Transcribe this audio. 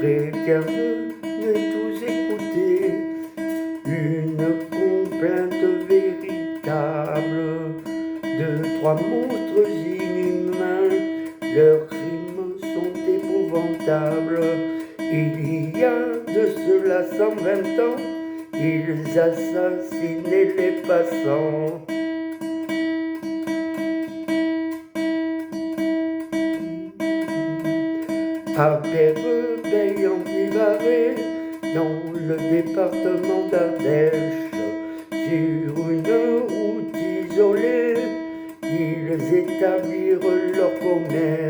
Quelqu'un venait tous écouter une complainte véritable de trois monstres inhumains. Leurs crimes sont épouvantables. Il y a de cela 120 ans, ils assassinaient les passants. À Péreveil en Vivarais, dans le département d'Ardèche, sur une route isolée, ils établirent leur commerce.